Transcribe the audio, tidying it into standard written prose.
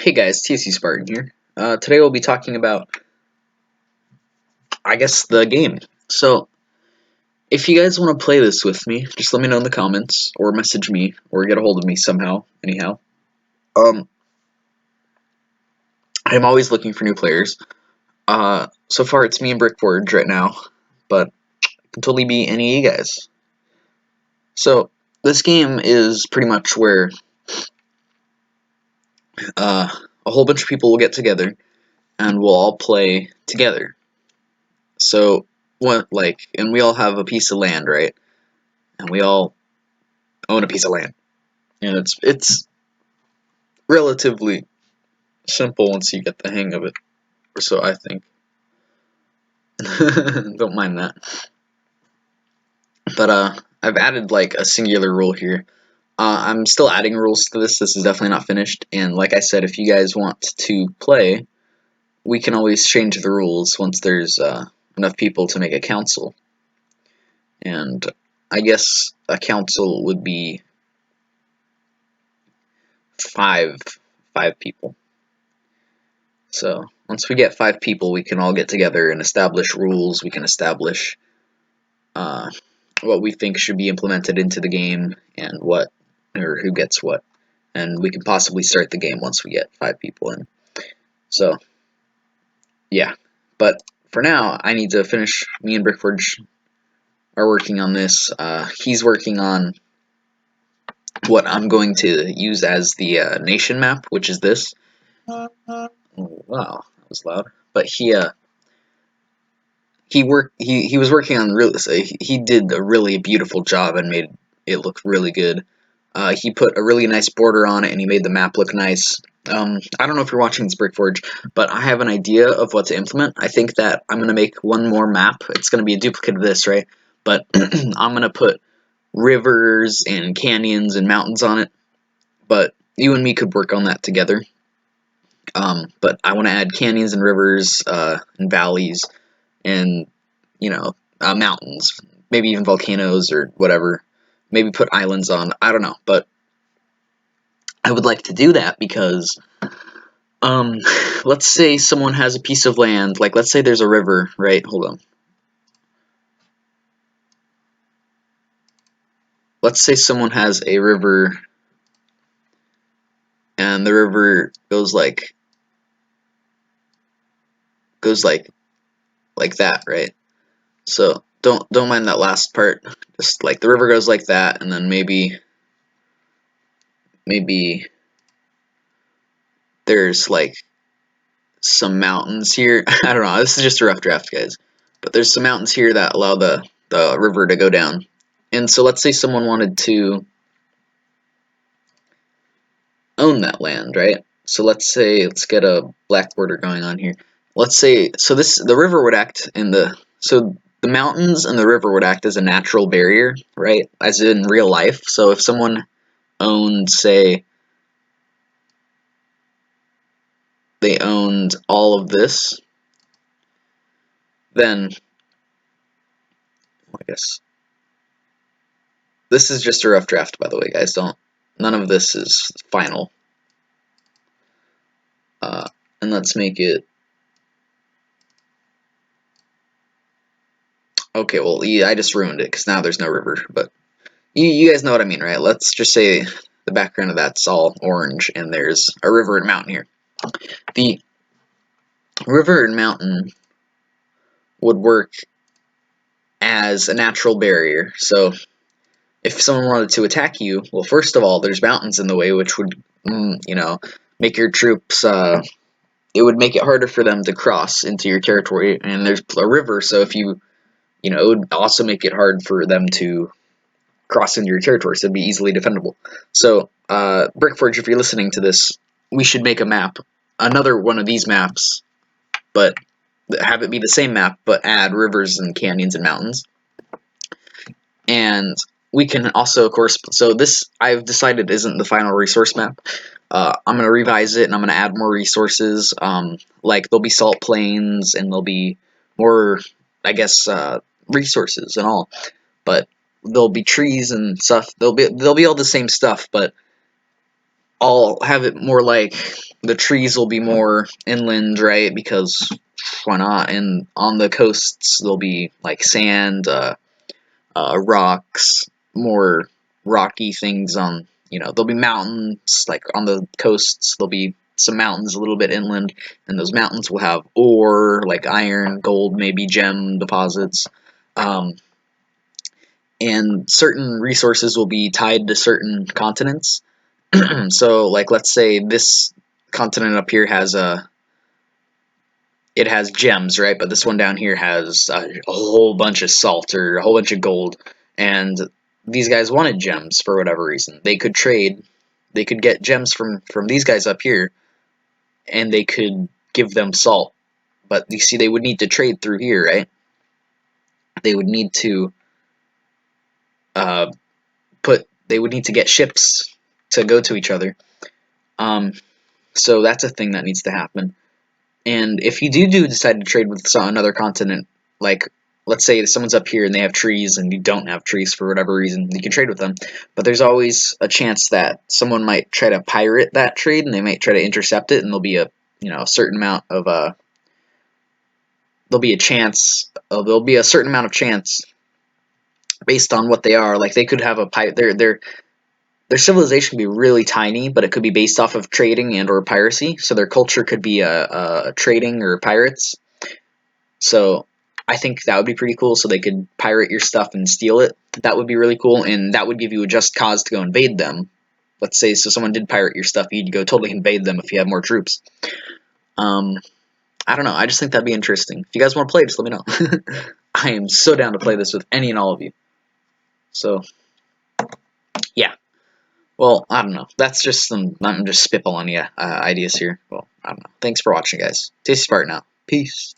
Hey guys, TC Spartan here. Today we'll be talking about, I guess, the game. So, if you guys want to play this with me, just let me know in the comments, or message me, or get a hold of me somehow, anyhow. I'm always looking for new players. So far it's me and Brickforge right now, but it can totally be any of you guys. So, this game is pretty much where a whole bunch of people will get together, and we'll all play together. So, and we all have a piece of land, right? And we all own a piece of land, and it's relatively simple once you get the hang of it, or so I think. Don't mind that. But I've added like a singular rule here. I'm still adding rules to this. This is definitely not finished, and like I said, if you guys want to play, we can always change the rules once there's enough people to make a council. And I guess a council would be five people. So once we get 5 people, we can all get together and establish rules. We can establish what we think should be implemented into the game and what, or who gets what. And we can possibly start the game once we get 5 people in. So, yeah. But for now, I need to finish. Me and Brickforge are working on this. He's working on what I'm going to use as the nation map, which is this. Oh, wow, that was loud. But he was working on he did a really beautiful job and made it look really good. He put a really nice border on it and he made the map look nice. I don't know if you're watching this Brickforge, but I have an idea of what to implement. I think that I'm gonna make one more map. It's gonna be a duplicate of this, right? But I'm gonna put rivers and canyons and mountains on it. But you and me could work on that together. But I want to add canyons and rivers and valleys and mountains, maybe even volcanoes or whatever. Maybe put islands on. I don't know, but I would like to do that because let's say someone has a piece of land, like let's say there's a river, right? Hold on. Let's say someone has a river and the river goes like that, right? So don't mind that last part. Just like the river goes like that, and then maybe there's like some mountains here. I don't know. This is just a rough draft, guys. But there's some mountains here that allow the river to go down. And so let's say someone wanted to own that land, right? So let's get a black border going on here. Let's say the river would act the mountains and the river would act as a natural barrier, right? As in real life. So if someone owned, say, they owned all of this, then I guess this is just a rough draft, by the way, guys. None of this is final. And let's make it. Okay, well, yeah, I just ruined it because now there's no river. But you guys know what I mean, right? Let's just say the background of that's all orange, and there's a river and mountain here. The river and mountain would work as a natural barrier. So if someone wanted to attack you, well, first of all, there's mountains in the way, which would, make your troops. It would make it harder for them to cross into your territory. And there's a river, so if it would also make it hard for them to cross into your territory, so it'd be easily defendable. So, Brickforge, if you're listening to this, we should make a map, another one of these maps, but have it be the same map, but add rivers and canyons and mountains. And we can also, of course, so this I've decided isn't the final resource map. I'm going to revise it and I'm going to add more resources. Like there'll be salt plains and there'll be more, I guess, resources and all. But there'll be trees and stuff. There'll be all the same stuff, but I'll have it more like the trees will be more inland, right? Because why not? And on the coasts there'll be like sand, rocks, more rocky things on. There'll be mountains like on the coasts. There'll be some mountains a little bit inland, and those mountains will have ore like iron, gold, maybe gem deposits. Um, and certain resources will be tied to certain continents. So, like, let's say this continent up here it has gems, right? But this one down here has a whole bunch of salt or a whole bunch of gold, and these guys wanted gems for whatever reason. They could trade. They could get gems from these guys up here, and they could give them salt. But you see, they would need to trade through here, right? They would need to uh, They would need to get ships to go to each other. Um, so that's a thing that needs to happen. And if you do decide to trade with another continent, like let's say someone's up here and they have trees and you don't have trees for whatever reason, you can trade with them. But there's always a chance that someone might try to pirate that trade and they might try to intercept it, and there'll be a certain amount of there'll be a chance there'll be a certain amount of chance based on what they are. Like they could have a pirate. Their civilization could be really tiny, but it could be based off of trading and or piracy. So their culture could be a trading or pirates. So I think that would be pretty cool. So they could pirate your stuff and steal it. That would be really cool, and that would give you a just cause to go invade them. Let's say so someone did pirate your stuff, you'd go totally invade them if you have more troops. Um, I don't know. I just think that'd be interesting. If you guys want to play, just let me know. I am so down to play this with any and all of you. So yeah. Well, I don't know. That's just I'm just spitballing ideas here. Well, I don't know. Thanks for watching, guys. Tasty Spartan out. Peace.